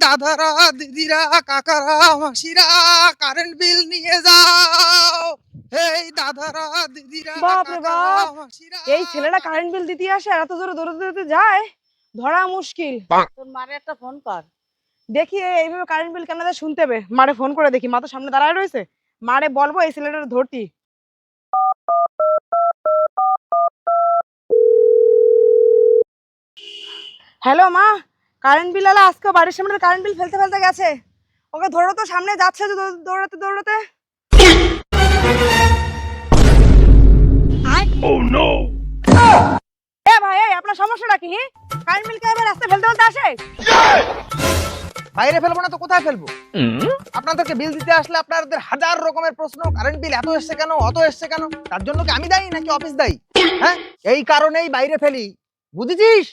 দাদারা, দিদিরা, কাকারা, মাসিরা, কারেন্ট বিল নিয়ে যাও। এই দাদারা, দিদিরা, বাপরে কাকারা, বাপ, মাসিরা। এই ছেলেটা কারেন্ট বিল দিতে আসে আর এত জোরে দৌড়াতে দৌড়াতে যায়, ধরা মুশকিল। তোর মারে একটা ফোন কর। দেখি এইভাবে কারেন্ট বিল কেন দেয় শুনতে হবে, মারে ফোন করে দেখি। মা তো সামনে দাঁড়ায় রয়েছে, মারে বলবো এই ছেলেটার ধরতি। হ্যালো মা, কারেন্ট বিল আলা আজকে বাড়ির সামনে কারেন্ট বিল ফেলতে ফেলতে গেছে, ওকে ধরো তো, সামনে যাচ্ছে যে দৌড়াতে দৌড়াতে। এ ভাই, এই আপনার সমস্যাটা কি? কারেন্ট বিল কে এবার রাস্তায় ফেলতে ফেলতে আসে? বাইরে ফেলবো না তো কোথায় ফেলবো? আপনাদেরকে বিল দিতে আসলে আপনাদের হাজার রকমের প্রশ্ন, কারেন্ট বিল এত এসছে কেন, অত এসছে কেন, তার জন্য কি আমি দায়ী নাকি অফিস দায়ী? হ্যাঁ, এই কারণেই বাইরে ফেলি, বুঝেছিস?